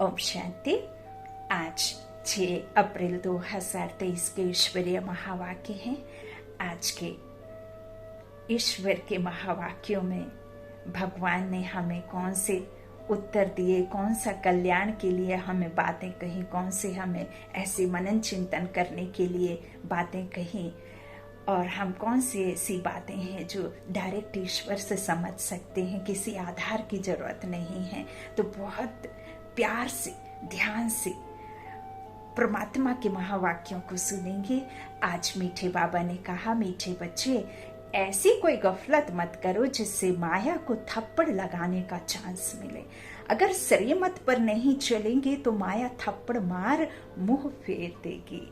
ओम शांति। आज 6 अप्रैल 2023 के ईश्वरीय महावाक्य हैं। आज के ईश्वर के महावाक्यों में भगवान ने हमें कौन से उत्तर दिए, कौन सा कल्याण के लिए हमें बातें कही, कौन से हमें ऐसे मनन चिंतन करने के लिए बातें कही, और हम कौन सी ऐसी बातें हैं जो डायरेक्ट ईश्वर से समझ सकते हैं, किसी आधार की जरूरत नहीं है। तो बहुत प्यार से, ध्यान से परमात्मा के महावाक्यों को सुनेंगे। आज मीठे बाबा ने कहा, मीठे बच्चे ऐसी कोई गफलत मत करो जिससे माया को थप्पड़ लगाने का चांस मिले। अगर श्रीमत पर नहीं चलेंगे तो माया थप्पड़ मार मुंह फेर देगी।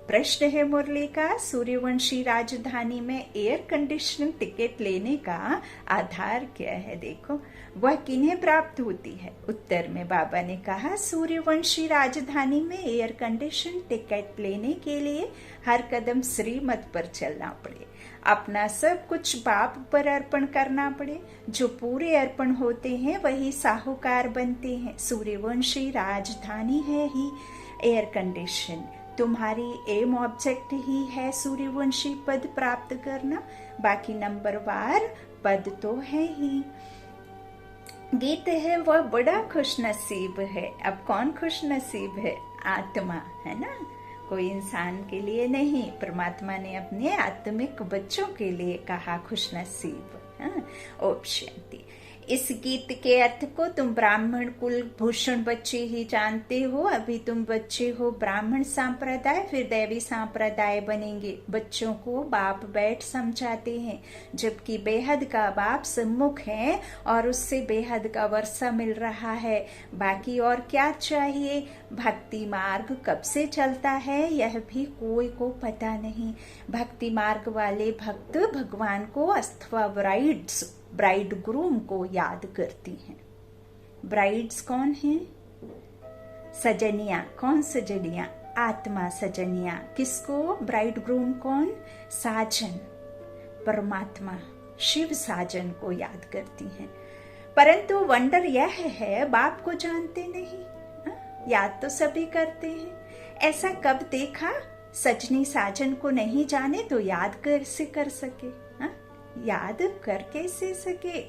प्रश्न है मुरली का, सूर्यवंशी राजधानी में एयर कंडीशनिंग टिकट लेने का आधार क्या है? देखो, वह किन्हें प्राप्त होती है? उत्तर में बाबा ने कहा, सूर्यवंशी राजधानी में एयर कंडीशन टिकट लेने के लिए हर कदम श्रीमत पर चलना पड़े, अपना सब कुछ बाप पर अर्पण करना पड़े। जो पूरे अर्पण होते हैं वही साहूकार बनते हैं। सूर्यवंशी राजधानी है ही एयर कंडीशन। तुम्हारी एम ऑब्जेक्ट ही है सूर्यवंशी पद प्राप्त करना, बाकी नंबरवार पद तो है ही। गीत है, वह बड़ा खुश नसीब है। अब कौन खुश नसीब है? आत्मा, है ना, कोई इंसान के लिए नहीं। परमात्मा ने अपने आत्मिक बच्चों के लिए कहा खुश नसीब। ओम शांति। इस गीत के अर्थ को तुम ब्राह्मण कुल भूषण बच्चे ही जानते हो। अभी तुम बच्चे हो ब्राह्मण संप्रदाय, फिर दैवी संप्रदाय बनेंगे। बच्चों को बाप बैठ समझाते हैं, जबकि बेहद का बाप सम्मुख है और उससे बेहद का वर्षा मिल रहा है। बाकी और क्या चाहिए? भक्ति मार्ग कब से चलता है यह भी कोई को पता नहीं। भक्ति मार्ग वाले भक्त भगवान को अथवा ब्राइड ग्रूम को याद करती हैं। ब्राइड्स कौन हैं? सजनिया। कौन सजनिया? आत्मा सजनिया। किसको? ब्राइड ग्रूम कौन? साजन, परमात्मा शिव साजन को याद करती हैं। परंतु वंडर यह है, बाप को जानते नहीं। याद तो सभी करते हैं। ऐसा कब देखा? सजनी साजन को नहीं जाने तो याद कैसे कर सके? याद कर कैसे सके?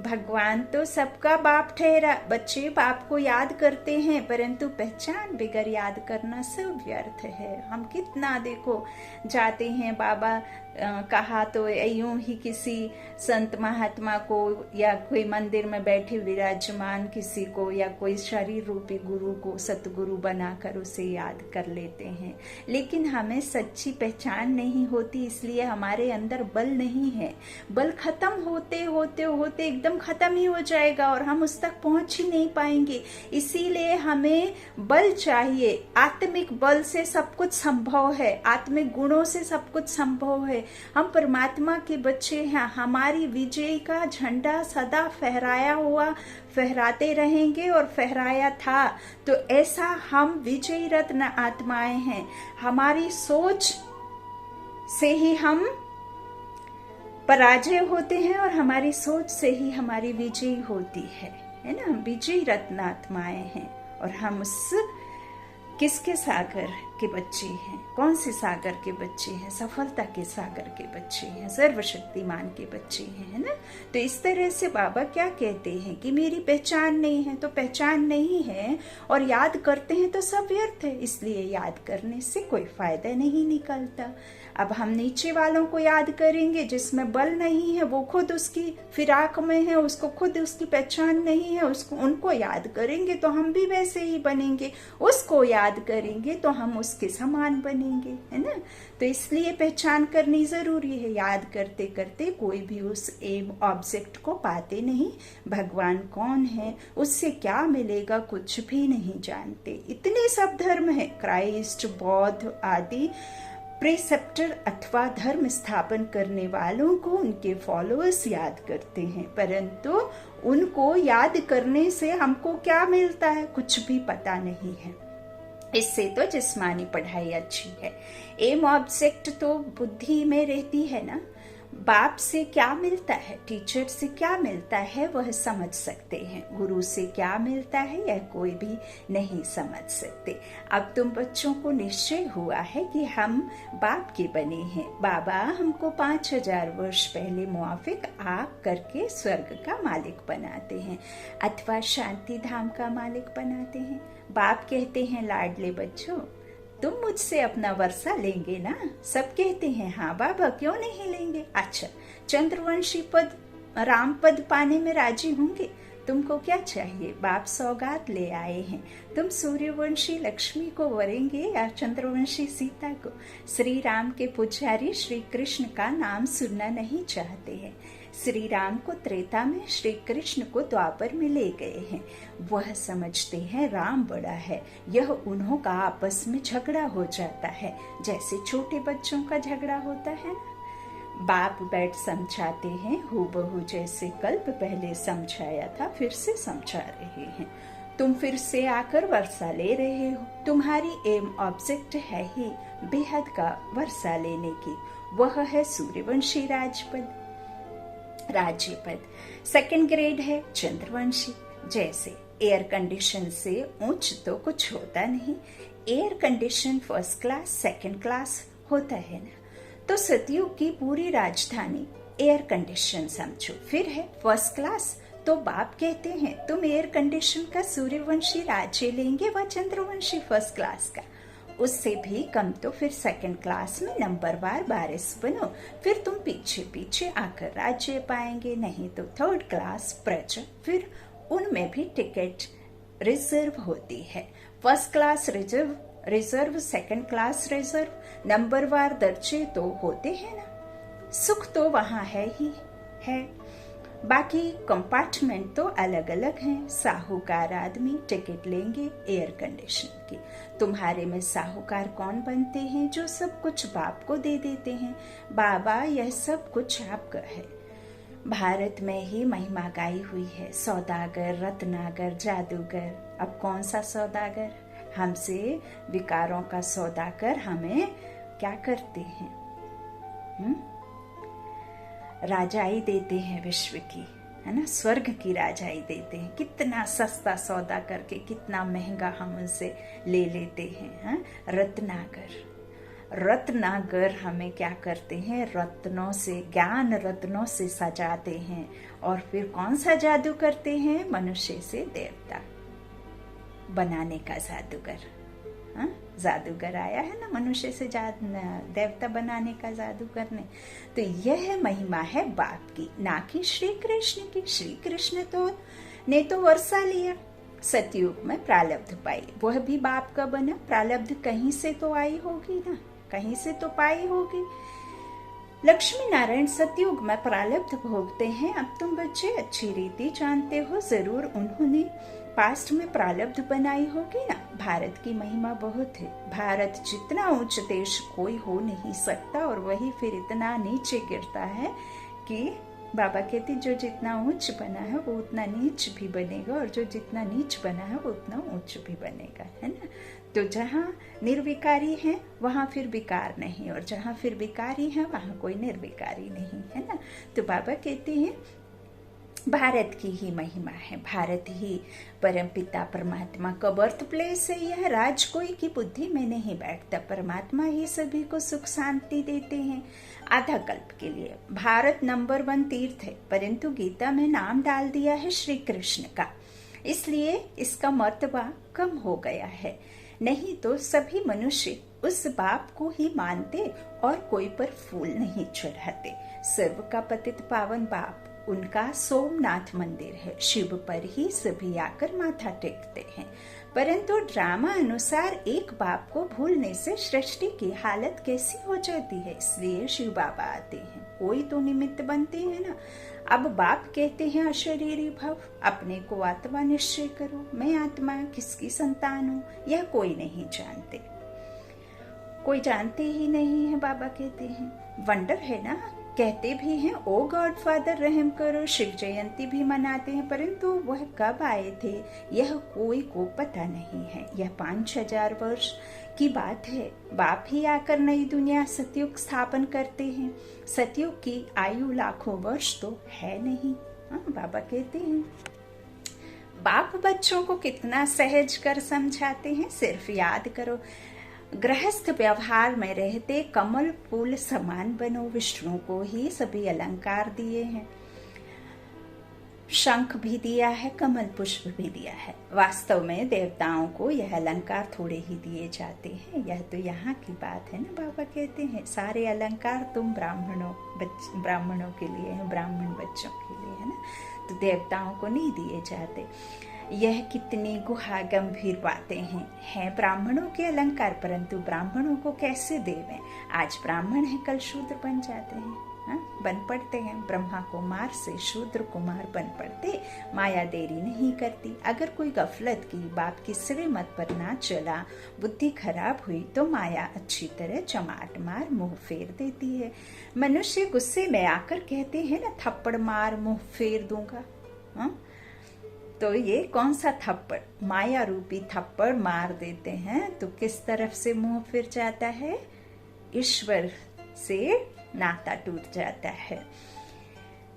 भगवान तो सबका बाप ठहरा। बच्चे बाप को याद करते हैं, परंतु पहचान बिगर याद करना सब व्यर्थ है। हम कितना देखो जाते हैं, बाबा कहा तो यूं ही किसी संत महात्मा को या कोई मंदिर में बैठे विराजमान किसी को या कोई शरीर रूपी गुरु को सतगुरु बनाकर उसे याद कर लेते हैं। लेकिन हमें सच्ची पहचान नहीं होती, इसलिए हमारे अंदर बल नहीं है। बल खत्म होते होते होते एकदम खत्म ही हो जाएगा और हम उस तक पहुंच ही नहीं पाएंगे। इसीलिए हमें बल चाहिए। आत्मिक बल से सब कुछ संभव है, आत्मिक गुणों से सब कुछ संभव है। हम परमात्मा के बच्चे हैं। हमारी विजय का झंडा सदा फहराते रहेंगे और फहराया था। तो ऐसा हम विजयी रत्न आत्माएं हैं। हमारी सोच से ही हम पराजय होते हैं और हमारी सोच से ही हमारी विजय होती है ना। हम विजयी रत्न आत्माएं हैं और हम उस किसके सागर के बच्चे हैं? कौन से सागर के बच्चे हैं? सफलता के सागर के बच्चे हैं, सर्वशक्तिमान के बच्चे हैं, है ना। तो इस तरह से बाबा क्या कहते हैं कि मेरी पहचान नहीं है, तो पहचान नहीं है और याद करते हैं तो सब व्यर्थ है। इसलिए याद करने से कोई फायदा नहीं निकलता। अब हम नीचे वालों को याद करेंगे, जिसमें बल नहीं है, वो खुद उसकी फिराक में है, उसको खुद उसकी पहचान नहीं है, उसको उनको याद करेंगे तो हम भी वैसे ही बनेंगे। उसको याद करेंगे तो हम उसके समान बनेंगे, है ना। तो इसलिए पहचान करनी जरूरी है। याद करते करते कोई भी उस एम ऑब्जेक्ट को पाते नहीं। भगवान कौन है, उससे क्या मिलेगा, कुछ भी नहीं जानते। इतने सब धर्म है, क्राइस्ट, बौद्ध आदि प्रेसेप्टर अथवा धर्म स्थापन करने वालों को उनके फॉलोअर्स याद करते हैं, परंतु उनको याद करने से हमको क्या मिलता है, कुछ भी पता नहीं है। इससे तो जिस्मानी पढ़ाई अच्छी है। एम ऑब्जेक्ट तो बुद्धि में रहती है ना। बाप से क्या मिलता है, टीचर से क्या मिलता है वह समझ सकते हैं, गुरु से क्या मिलता है यह कोई भी नहीं समझ सकते। अब तुम बच्चों को निश्चय हुआ है कि हम बाप के बने हैं। बाबा हमको 5000 वर्ष पहले मुआफिक आग करके स्वर्ग का मालिक बनाते हैं अथवा शांति धाम का मालिक बनाते हैं। बाप कहते हैं, लाडले बच्चों तुम मुझसे अपना वर्षा लेंगे ना? सब कहते हैं हाँ बाबा, क्यों नहीं लेंगे। अच्छा, चंद्रवंशी पद, राम पद पाने में राजी होंगे? तुमको क्या चाहिए? बाप सौगात ले आए हैं। तुम सूर्यवंशी लक्ष्मी को वरेंगे या चंद्रवंशी सीता को? श्री राम के पुजारी श्री कृष्ण का नाम सुनना नहीं चाहते हैं। श्री राम को त्रेता में, श्री कृष्ण को द्वापर में ले गए हैं। वह समझते हैं राम बड़ा है। यह उन्हों का आपस में झगड़ा हो जाता है, जैसे छोटे बच्चों का झगड़ा होता है ना। बाप बैठ समझाते हैं, हूबहू जैसे कल्प पहले समझाया था फिर से समझा रहे हैं। तुम फिर से आकर वर्षा ले रहे हो। तुम्हारी एम ऑब्जेक्ट है ही बेहद का वर्षा लेने की, वह है सूर्यवंशी राज्य पद। सेकंड ग्रेड है चंद्रवंशी। जैसे एयर कंडीशन से ऊंच तो कुछ होता नहीं। Air condition first class second class होता है ना। तो सतयुग की पूरी राजधानी एयर कंडीशन समझो, फिर है फर्स्ट क्लास। तो बाप कहते हैं तुम एयर कंडीशन का सूर्यवंशी राज्य लेंगे व चंद्रवंशी फर्स्ट क्लास का। उससे भी कम तो फिर सेकंड क्लास में नंबरवार वारिस बनो, फिर तुम पीछे पीछे आकर राज्य पाएंगे। नहीं तो थर्ड क्लास प्रजा, फिर उनमें भी टिकट रिजर्व होती है। First class reserve, second class reserve, नंबरवार दर्जे तो होते हैं ना। सुख तो वहां है ही है, बाकी कंपार्टमेंट तो अलग अलग हैं। साहूकार आदमी टिकट लेंगे एयर कंडीशन की। तुम्हारे में साहूकार कौन बनते हैं? जो सब कुछ बाप को दे देते हैं। बाबा यह सब कुछ आपका है। भारत में ही महिमा गाई हुई है, सौदागर, रत्नागर, जादूगर। अब कौन सा सौदागर? हमसे विकारों का सौदा कर हमें क्या करते हैं? राजाई देते हैं विश्व की, है ना, स्वर्ग की राजाई देते हैं। कितना सस्ता सौदा करके कितना महंगा हम उनसे ले लेते हैं। रत्नागर हमें क्या करते हैं? रत्नों से, ज्ञान रत्नों से सजाते हैं। और फिर कौन सा जादू करते हैं? मनुष्य से देवता बनाने का जादूगर। जादूगर आया है ना, मनुष्य से देवता बनाने का जादू करने। तो यह महिमा है बाप की, ना कि श्री कृष्ण की। श्री कृष्ण ने तो वर्षा लिया, सतयुग में प्रारब्ध पाई, वह भी बाप का बना। प्रारब्ध कहीं से तो आई होगी ना, कहीं से तो पाई होगी। लक्ष्मी नारायण सतयुग में प्रारब्ध भोगते हैं। अब तुम बच्चे अच्छी रीति जानते हो, जरूर उन्होंने पास्ट में प्रारब्ध बनाई होगी ना। भारत की महिमा बहुत है। भारत जितना ऊंच देश कोई हो नहीं सकता, और वही फिर इतना नीचे गिरता है कि बाबा कहते जो जितना ऊंच बना है वो उतना नीच भी बनेगा, और जो जितना नीच बना है वो उतना ऊंच भी बनेगा, है ना। तो जहाँ निर्विकारी है वहाँ फिर विकार नहीं, और जहाँ फिर विकारी है वहाँ कोई निर्विकारी नहीं, है ना। तो बाबा कहते हैं भारत की ही महिमा है, भारत ही परमपिता परमात्मा का बर्थ प्लेस है। यह राज कोई की बुद्धि में नहीं बैठता, परमात्मा ही सभी को सुख शांति देते हैं आधा कल्प के लिए। भारत नंबर 1 तीर्थ है, परंतु गीता में नाम डाल दिया है श्री कृष्ण का, इसलिए इसका मर्तबा कम हो गया है। नहीं तो सभी मनुष्य उस बाप को ही मानते और कोई पर फूल नहीं चढ़ाते। सर्व का पतित पावन बाप, उनका सोमनाथ मंदिर है, शिव पर ही सभी आकर माथा टेकते हैं। परंतु ड्रामा अनुसार एक बाप को भूलने से सृष्टि की हालत कैसी हो जाती है, इसलिए शिव बाबा आते हैं। कोई तो निमित्त बनते हैं ना। अब बाप कहते हैं अशरीरी भव, अपने को आत्मा निश्चय करो। मैं आत्मा किसकी संतान हूँ यह कोई नहीं जानते, कोई जानते ही नहीं है। बाबा कहते हैं वंडर है ना, कहते भी हैं ओ गॉड फादर रहम करो, शिव जयंती भी मनाते हैं, परंतु वह कब आए थे यह कोई को पता नहीं है। यह 5000 वर्ष की बात है। बाप ही आकर नई दुनिया सतयुग स्थापन करते हैं। सतयुग की आयु लाखों वर्ष तो है नहीं। बाबा कहते हैं बाप बच्चों को कितना सहज कर समझाते हैं। सिर्फ याद करो, गृहस्थ व्यवहार में रहते कमल फूल समान बनो। विष्णु को ही सभी अलंकार दिए हैं, शंख भी दिया है, कमल पुष्प भी दिया है। वास्तव में देवताओं को यह अलंकार थोड़े ही दिए जाते हैं। यह तो यहाँ की बात है ना। बाबा कहते हैं सारे अलंकार तुम ब्राह्मणों के लिए है, ब्राह्मण बच्चों के लिए है ना, तो देवताओं को नहीं दिए जाते। यह कितनी गुहा गंभीर बातें हैं ब्राह्मणों के अलंकार, परंतु ब्राह्मणों को कैसे देवें। आज ब्राह्मण है, कल शूद्र बन जाते हैं, बन पड़ते हैं। ब्रह्मा कुमार से शूद्र कुमार बन पड़ते। माया देरी नहीं करती। अगर कोई गफलत की, बाप की श्रीमत पर ना चला, बुद्धि खराब हुई तो माया अच्छी तरह चमाट मार मुंह फेर देती है। मनुष्य गुस्से में आकर कहते हैं ना, थप्पड़ मार मुंह फेर दूंगा। तो ये कौन सा थप्पड़, माया रूपी थप्पड़ मार देते हैं तो किस तरफ से मुंह फिर जाता है, ईश्वर से नाता टूट जाता है।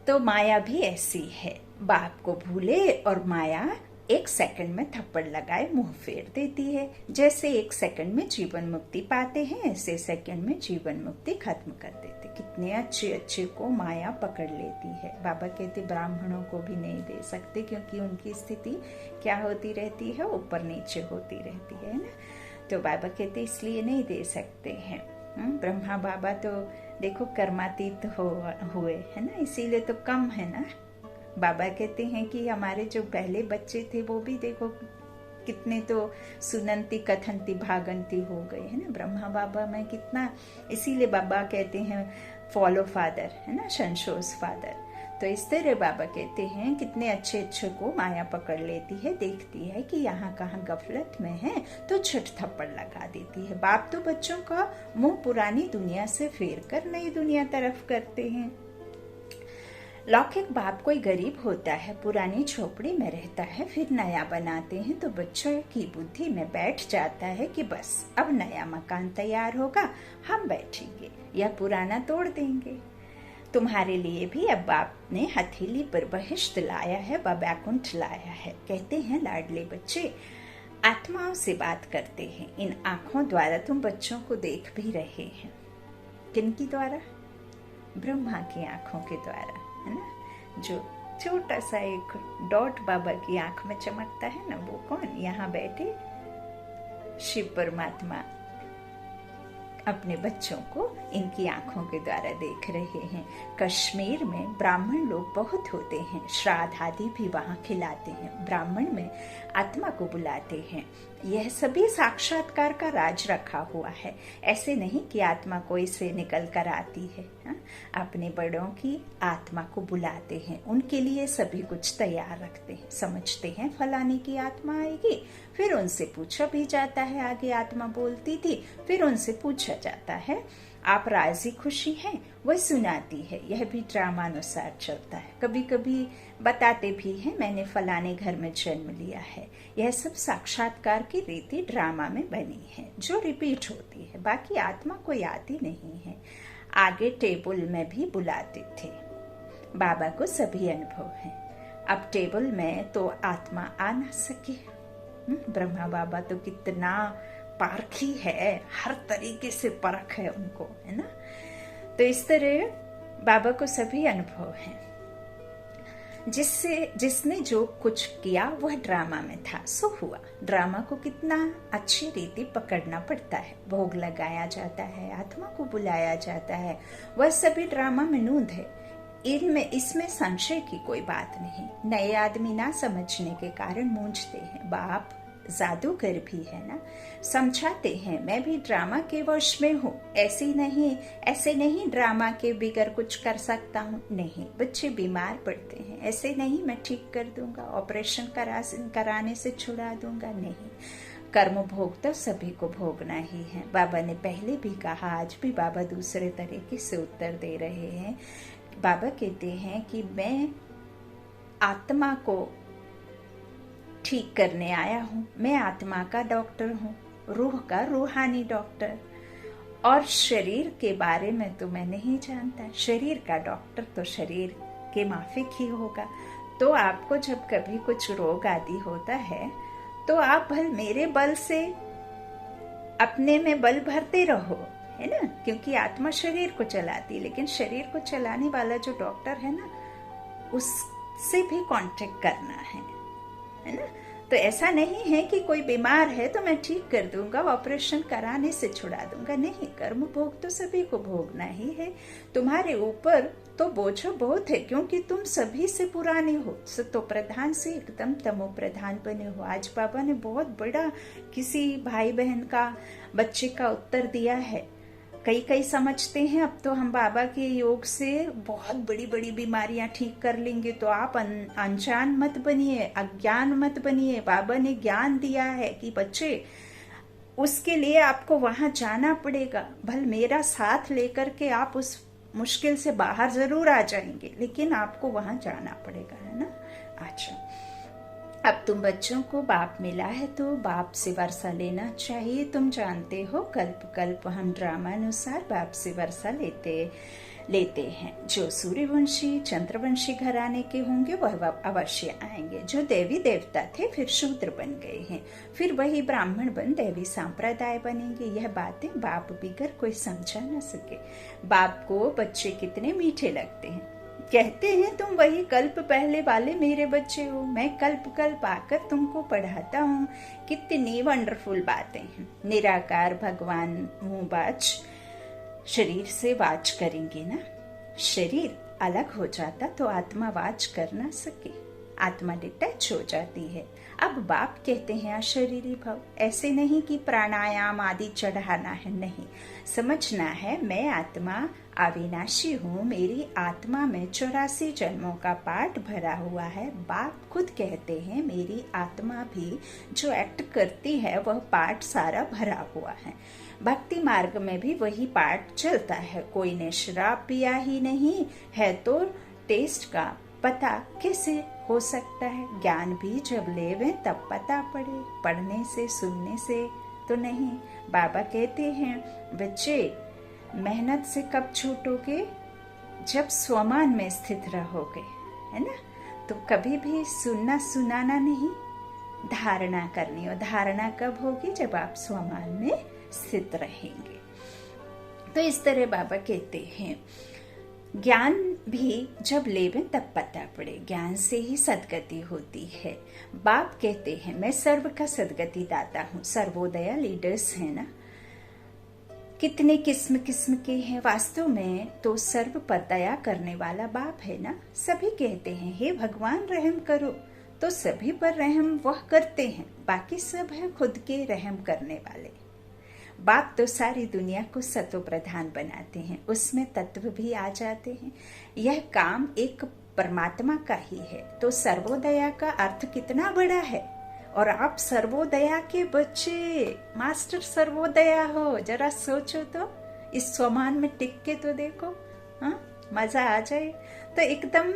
तो माया भी ऐसी है, बाप को भूले और माया 1 सेकंड में थप्पड़ लगाए मुंह फेर देती है। जैसे 1 सेकंड में जीवन मुक्ति पाते हैं, ऐसे सेकंड में जीवन मुक्ति खत्म कर देते। कितने अच्छे को माया पकड़ लेती है। बाबा कहते ब्राह्मणों को भी नहीं दे सकते, क्योंकि उनकी स्थिति क्या होती रहती है, ऊपर नीचे होती रहती है ना। तो बाबा कहते इसलिए नहीं दे सकते हैं। ब्रह्मा बाबा तो देखो कर्मातीत हुए है ना, इसीलिए तो कम है ना। बाबा कहते हैं कि हमारे जो पहले बच्चे थे वो भी देखो कितने तो सुनंती कथनती भागंती हो गए है ना। ब्रह्मा बाबा में कितना, इसीलिए बाबा कहते हैं फॉलो फादर है ना, संशोस फादर। तो इस तरह बाबा कहते हैं कितने अच्छे को माया पकड़ लेती है, देखती है कि यहाँ कहाँ गफलत में है तो झट थप्पड़ लगा देती है। बाप तो बच्चों का मुंह पुरानी दुनिया से फेर कर नई दुनिया तरफ करते हैं। लौकिक बाप कोई गरीब होता है, पुरानी झोपड़ी में रहता है, फिर नया बनाते हैं तो बच्चों की बुद्धि में बैठ जाता है कि बस अब नया मकान तैयार होगा, हम बैठेंगे या पुराना तोड़ देंगे। तुम्हारे लिए भी अब बाप ने हथेली पर बहिष्ट लाया है, बैकुंठ लाया है। कहते हैं लाडले बच्चे आत्माओं से बात करते हैं। इन आंखों द्वारा तुम बच्चों को देख भी रहे हैं। किनकी द्वारा? ब्रह्मा की आंखों के द्वारा है ना। जो छोटा सा एक डॉट बाबा की आंख में चमकता है ना, वो कौन? यहाँ बैठे शिव परमात्मा अपने बच्चों को इनकी आंखों के द्वारा देख रहे हैं। कश्मीर में ब्राह्मण लोग बहुत होते हैं, श्राद्ध आदि भी वहाँ खिलाते हैं, ब्राह्मण में आत्मा को बुलाते हैं। यह सभी साक्षात्कार का राज रखा हुआ है। ऐसे नहीं कि आत्मा कोई से निकल कर आती है। अपने बड़ों की आत्मा को बुलाते हैं, उनके लिए सभी कुछ तैयार रखते हैं। समझते हैं फलाने की आत्मा आएगी, फिर उनसे पूछा भी जाता है, आगे आत्मा बोलती थी, फिर उनसे पूछा जाता है आप राजी खुशी हैं, वह सुनाती है। यह भी ड्रामा अनुसार चलता है। कभी कभी बताते भी हैं मैंने फलाने घर में जन्म लिया है। यह सब साक्षात्कार की रीति ड्रामा में बनी है, जो रिपीट होती है। बाकी आत्मा कोई आती नहीं है। आगे टेबल में भी बुलाते थे। बाबा को सभी अनुभव है। अब टेबल में तो आत्मा आ न सके। ब्रह्मा बाबा तो कितना पारखी है, हर तरीके से परख है उनको, है ना। तो इस तरह बाबा को सभी अनुभव हैं। जिसने जो कुछ किया वह ड्रामा में था, सो हुआ। ड्रामा को कितना अच्छी रीति पकड़ना पड़ता है। भोग लगाया जाता है, आत्मा को बुलाया जाता है, वह सभी ड्रामा में नूंद है। इसमें संशय की कोई बात नहीं। नए आदमी ना समझने के कारण मूंझते हैं। बाप जादूगर भी है ना, समझाते हैं मैं भी ड्रामा के वश में हूँ। ऐसे नहीं ड्रामा के बिगर कुछ कर सकता हूँ। नहीं, बच्चे बीमार पड़ते हैं, ऐसे नहीं मैं ठीक कर दूंगा, ऑपरेशन कराने से छुड़ा दूंगा। नहीं, कर्म भोग तो सभी को भोगना ही है। बाबा ने पहले भी कहा, आज भी बाबा दूसरे तरीके से उत्तर दे रहे हैं। बाबा कहते हैं कि मैं आत्मा को ठीक करने आया हूँ, मैं आत्मा का डॉक्टर हूँ, रूह का रूहानी डॉक्टर, और शरीर के बारे में तो मैं नहीं जानता। शरीर का डॉक्टर तो शरीर के माफिक ही होगा। तो आपको जब कभी कुछ रोग आदि होता है तो आप भल मेरे बल से अपने में बल भरते रहो, है ना, क्योंकि आत्मा शरीर को चलाती है, लेकिन शरीर को चलाने वाला जो डॉक्टर है ना, उससे भी कांटेक्ट करना है ना। तो ऐसा नहीं है कि कोई बीमार है तो मैं ठीक कर दूंगा, ऑपरेशन कराने से छुड़ा दूंगा, नहीं। कर्म भोग तो सभी को भोगना ही है। तुम्हारे ऊपर तो बोझ बहुत है, क्योंकि तुम सभी से पुराने हो, तो प्रधान से एकदम तमो प्रधान बने हो। आज बाबा ने बहुत बड़ा किसी भाई बहन का, बच्चे का उत्तर दिया है। कई समझते हैं अब तो हम बाबा के योग से बहुत बड़ी बड़ी बीमारियां ठीक कर लेंगे। तो आप अनजान मत बनिए, अज्ञान मत बनिए। बाबा ने ज्ञान दिया है कि बच्चे, उसके लिए आपको वहां जाना पड़ेगा। भल मेरा साथ लेकर के आप उस मुश्किल से बाहर जरूर आ जाएंगे, लेकिन आपको वहां जाना पड़ेगा, है ना। अच्छा, अब तुम बच्चों को बाप मिला है तो बाप से वर्षा लेना चाहिए। तुम जानते हो कल्प कल्प हम ड्रामा अनुसार बाप से वर्षा लेते हैं। जो सूर्यवंशी चंद्रवंशी घराने के होंगे वह अवश्य आएंगे। जो देवी देवता थे फिर शूद्र बन गए हैं, फिर वही ब्राह्मण बन देवी संप्रदाय बनेंगे। यह बातें बाप बिगर कोई समझा न सके। बाप को बच्चे कितने मीठे लगते हैं, कहते हैं तुम वही कल्प पहले वाले मेरे बच्चे हो, मैं कल्प कल्प आकर तुमको पढ़ाता हूँ। कितनी वंडरफुल बातें हैं। निराकार भगवान मुंहबाज शरीर से वाच करेंगे ना। शरीर अलग हो जाता तो आत्मा वाच कर ना सके, आत्मा डिटैच हो जाती है। अब बाप कहते हैं अशरीरी भव, ऐसे नहीं कि प्राणायाम आदि चढ़ाना है, नहीं। समझना है मैं आत्मा अविनाशी हूँ, मेरी आत्मा में 84 जन्मों का पाठ भरा हुआ है। बाप खुद कहते हैं मेरी आत्मा भी जो एक्ट करती है वह पाठ सारा भरा हुआ है। भक्ति मार्ग में भी वही पाठ चलता है। कोई ने शराब पिया ही नहीं है तो टेस्ट का पता कैसे हो सकता है। ज्ञान भी जब लेवे तब पता पड़े, पढ़ने से सुनने से तो नहीं। बाबा कहते हैं बच्चे मेहनत से कब छूटोगे, जब स्वमान में स्थित रहोगे, है ना। तो कभी भी सुनना सुनाना नहीं, धारणा करनी। और धारणा कब होगी, जब आप स्वमान में स्थित रहेंगे। तो इस तरह बाबा कहते हैं ज्ञान भी जब लेवें तब पता पड़े, ज्ञान से ही सदगति होती है। बाप कहते हैं मैं सर्व का सदगति दाता हूँ। सर्वोदया लीडर्स है ना, कितने किस्म किस्म के हैं। वास्तव में तो सर्व पर दया करने वाला बाप है ना। सभी कहते हैं हे भगवान रहम करो, तो सभी पर रहम वह करते हैं, बाकी सब है खुद के रहम करने वाले। बाप तो सारी दुनिया को सतो प्रधान बनाते हैं, उसमें तत्व भी आ जाते हैं। यह काम एक परमात्मा का ही है। तो सर्वोदया का अर्थ कितना बड़ा है। और आप सर्वोदया के बच्चे, मास्टर सर्वोदया हो। जरा सोचो तो, इस स्वमान में टिक के तो देखो, हाँ मजा आ जाए। तो एकदम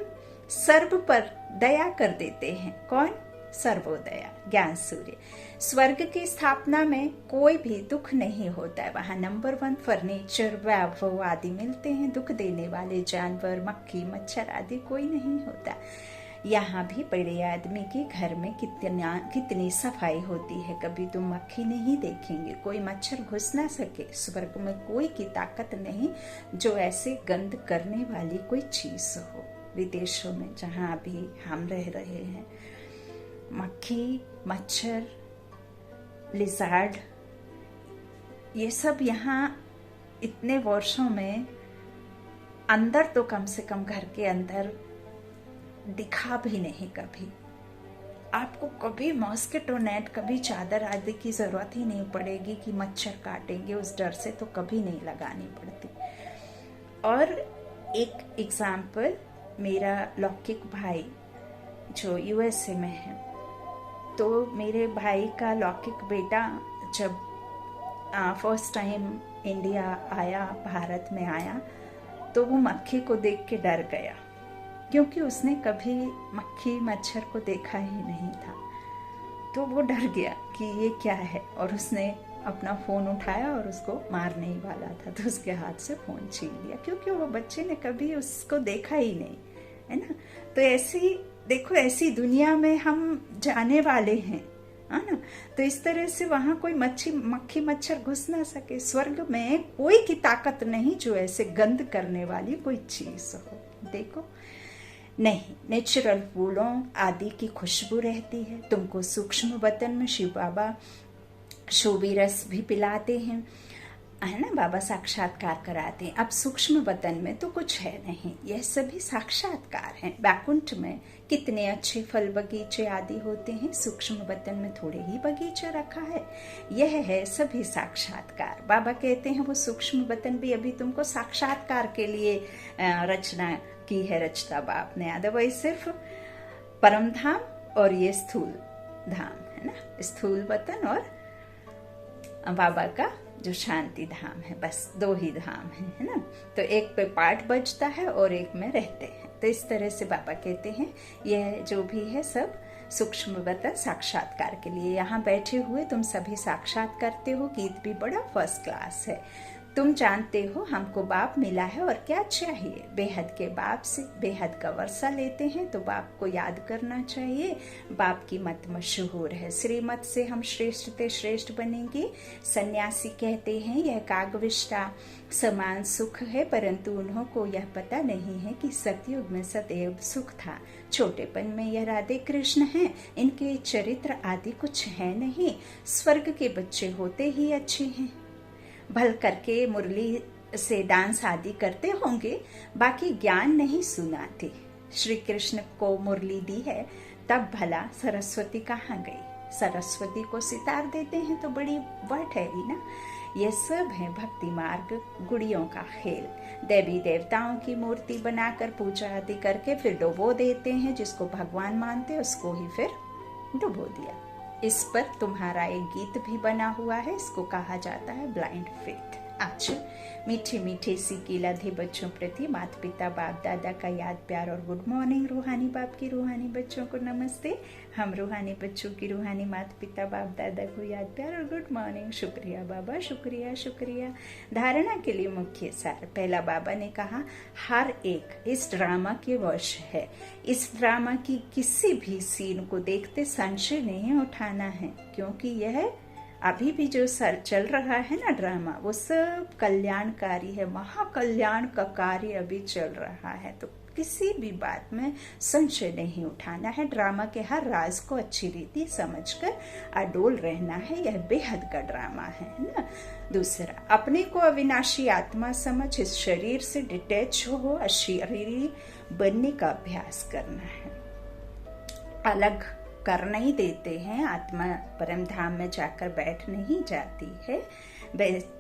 सर्व पर दया कर देते हैं। कौन? सर्वोदया ज्ञान सूर्य। स्वर्ग की स्थापना में कोई भी दुख नहीं होता है। वहाँ नंबर 1 फर्नीचर, वैभव आदि मिलते हैं। दुख देने वाले जानवर, मक्खी मच्छर आदि कोई नहीं होता। यहाँ भी बड़े आदमी के घर में कितनी सफाई होती है। कभी तुम मक्खी नहीं देखेंगे, कोई मच्छर घुस ना सके। स्वर्ग में कोई की ताकत नहीं जो ऐसे गंद करने वाली कोई चीज हो। विदेशों में जहाँ अभी हम रह रहे हैं, मक्खी मच्छर लिजार्ड, ये सब यहाँ इतने वर्षों में अंदर तो कम से कम घर के अंदर दिखा भी नहीं। कभी आपको कभी मॉस्किटो नेट, कभी चादर आदि की जरूरत ही नहीं पड़ेगी कि मच्छर काटेंगे, उस डर से तो कभी नहीं लगानी पड़ती। और एक एग्जाम्पल, मेरा लौकिक भाई जो यूएसए में है, तो मेरे भाई का लौकिक बेटा जब फर्स्ट टाइम इंडिया आया, भारत में आया, तो वो मक्खी को देख के डर गया, क्योंकि उसने कभी मक्खी मच्छर को देखा ही नहीं था। तो वो डर गया कि ये क्या है, और उसने अपना फ़ोन उठाया और उसको मारने ही वाला था, तो उसके हाथ से फ़ोन छीन लिया, क्योंकि वो बच्चे ने कभी उसको देखा ही नहीं, है ना। तो ऐसी देखो, ऐसी दुनिया में हम जाने वाले हैं, है ना। तो इस तरह से वहां कोई मक्खी मच्छर घुस ना सके। स्वर्ग में कोई की ताकत नहीं जो ऐसे गंद करने वाली कोई चीज हो। देखो, नहीं, नेचुरल फूलों आदि की खुशबू रहती है। तुमको सूक्ष्म वतन में शिव बाबा शोभी रस भी पिलाते हैं, है ना, बाबा साक्षात्कार कराते हैं। अब सूक्ष्म वतन में तो कुछ है नहीं, यह सभी साक्षात्कार हैं। बैकुंठ में कितने अच्छे फल बगीचे आदि होते हैं, सूक्ष्म वतन में थोड़े ही बगीचे रखा है। यह है सभी साक्षात्कार। बाबा कहते हैं वो सूक्ष्म वतन भी अभी तुमको साक्षात्कार के लिए रचना की है, रचता बाप ने। अदरवाइज सिर्फ परम धाम और ये स्थूल धाम, है ना, स्थूल वतन और बाबा का जो शांति धाम है, बस दो ही धाम है ना। तो एक पे पाठ बजता है और एक में रहते हैं। तो इस तरह से बाबा कहते हैं यह जो भी है सब सूक्ष्म वतन साक्षात्कार के लिए। यहाँ बैठे हुए तुम सभी साक्षात करते हो, गीत भी बड़ा फर्स्ट क्लास है। तुम जानते हो हमको बाप मिला है और क्या चाहिए। बेहद के बाप से बेहद का वर्षा लेते हैं, तो बाप को याद करना चाहिए। बाप की मत मशहूर है, श्रीमत से हम श्रेष्ठ ते श्रेष्ठ बनेंगे। सन्यासी कहते हैं यह कागविष्टा समान सुख है, परंतु उन्हों को यह पता नहीं है कि सतयुग में सदैव सुख था। छोटेपन में यह राधे कृष्ण हैं, इनके चरित्र आदि कुछ है नहीं। स्वर्ग के बच्चे होते ही अच्छे हैं, भल करके मुरली से डांस आदि करते होंगे, बाकी ज्ञान नहीं सुनाते। श्री कृष्ण को मुरली दी है, तब भला सरस्वती कहाँ गई। सरस्वती को सितार देते हैं तो बड़ी वट है ही ना। यह सब है भक्ति मार्ग, गुड़ियों का खेल। देवी देवताओं की मूर्ति बनाकर पूजा आदि करके फिर डुबो देते हैं। जिसको भगवान मानते उसको ही फिर डुबो दिया। इस पर तुम्हारा एक गीत भी बना हुआ है, इसको कहा जाता है ब्लाइंड फेथ। आज मीठे मीठे सी कीलाधे बच्चों प्रति माता पिता बाप दादा का याद प्यार और गुड मॉर्निंग। रूहानी बाप की रूहानी बच्चों को नमस्ते। हम रूहानी बच्चों की रूहानी माता पिता बाप दादा को याद प्यार और गुड मॉर्निंग। शुक्रिया बाबा, शुक्रिया शुक्रिया। धारणा के लिए मुख्य सार। पहला बाबा ने कहा हर एक इस ड्रामा के वश है। इस ड्रामा की किसी भी सीन को देखते संशय नहीं उठाना है, क्योंकि यह अभी भी जो सर चल रहा है ना ड्रामा, वो सब कल्याणकारी है। महाकल्याण का कार्य अभी चल रहा है, तो किसी भी बात में संशय नहीं उठाना है। ड्रामा के हर राज को अच्छी रीति समझकर अडोल रहना है। यह बेहद का ड्रामा है ना। दूसरा, अपने को अविनाशी आत्मा समझ इस शरीर से डिटैच हो अशरीरी बनने का अभ्यास करना है। अलग कर नहीं देते हैं, आत्मा परम धाम में जाकर बैठ नहीं जाती है।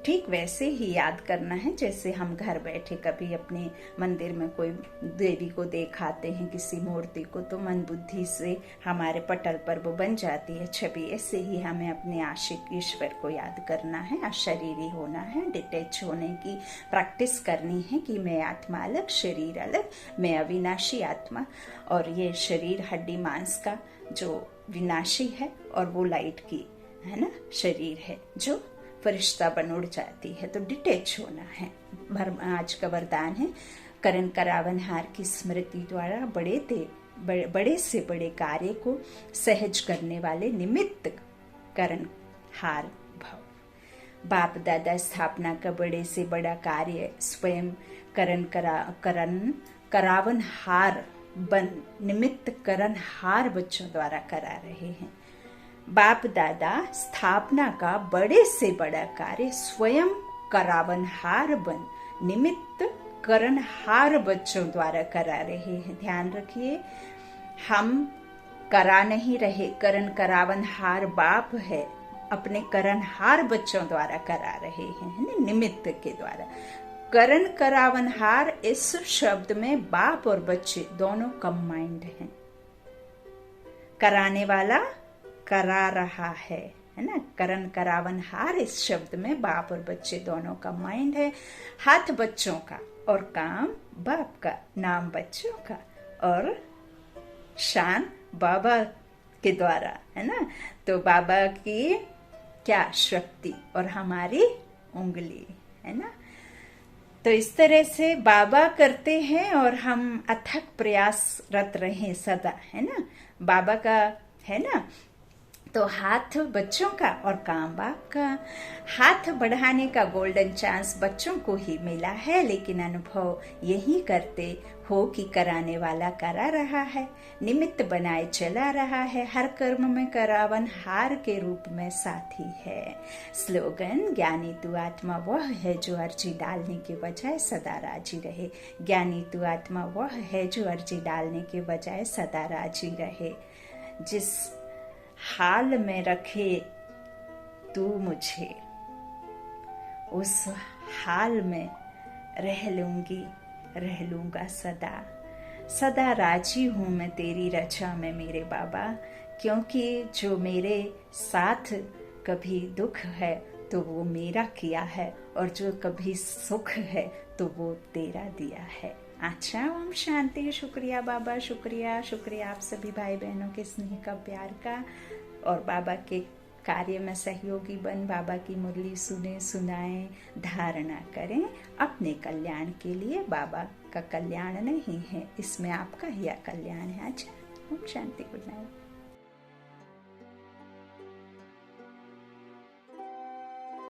ठीक वैसे ही याद करना है जैसे हम घर बैठे कभी अपने मंदिर में कोई देवी को देखाते हैं, किसी मूर्ति को, तो मन बुद्धि से हमारे पटल पर वो बन जाती है छवि। ऐसे ही हमें अपने आशिक ईश्वर को याद करना है, अशरीरी होना है, डिटैच होने की प्रैक्टिस करनी है कि मैं आत्मा अलग, शरीर अलग, मैं अविनाशी आत्मा, और ये शरीर हड्डी मांस का जो विनाशी है, और वो लाइट की, है ना, शरीर है जो फरिश्ता बन उड़ जाती है। तो डिटैच होना है। आज का वरदान है करण करावनहार की स्मृति द्वारा बड़े से बड़े कार्य को सहज करने वाले निमित्त करण हार भव। बाप दादा स्थापना का बड़े से बड़ा कार्य स्वयं करण करावनहार बन निमित्त करण हार बच्चों द्वारा करा रहे हैं। बाप दादा स्थापना का बड़े से बड़ा कार्य स्वयं करावनहार बन निमित्त करणहार बच्चों द्वारा करा रहे हैं। ध्यान रखिए, हम करा नहीं रहे, करण करावनहार बाप है, अपने करणहार बच्चों द्वारा करा रहे हैं, निमित्त के द्वारा। करण करावनहार इस शब्द में बाप और बच्चे दोनों कंबाइंड हैं। कराने वाला करा रहा है ना। करन करावन हार, इस शब्द में बाप और बच्चे दोनों का माइंड है। हाथ बच्चों का और काम बाप का, नाम बच्चों का और शान बाबा के द्वारा, है ना। तो बाबा की क्या शक्ति और हमारी उंगली, है ना। तो इस तरह से बाबा करते हैं और हम अथक प्रयासरत रहें सदा, है ना। बाबा का है ना। तो हाथ बच्चों का और काम बाप का। हाथ बढ़ाने का गोल्डन चांस बच्चों को ही मिला है, लेकिन अनुभव यही करते हो कि कराने वाला करा रहा है, निमित्त बनाए चला रहा है, हर कर्म में करावन हार के रूप में साथी है। स्लोगन, ज्ञानी तू आत्मा वह है जो अर्जी डालने के बजाय सदा राजी रहे। ज्ञानी तू आत्मा वह है जो अर्जी डालने के बजाय सदा राजी रहे। जिस हाल में रखे तू मुझे, उस हाल में रह लूंगा सदा। सदा राजी हूं मैं तेरी रचा में मेरे बाबा, क्योंकि जो मेरे साथ कभी दुख है तो वो मेरा किया है, और जो कभी सुख है तो वो तेरा दिया है। अच्छा, ओम शांति। शुक्रिया बाबा, शुक्रिया शुक्रिया आप सभी भाई बहनों के स्नेह का, प्यार का, और बाबा के कार्य में सहयोगी बन बाबा की मुरली सुने, सुनाएं, धारणा करें अपने कल्याण के लिए। बाबा का कल्याण नहीं है, इसमें आपका ही कल्याण है। अच्छा, ओम शांति, गुड नाइट।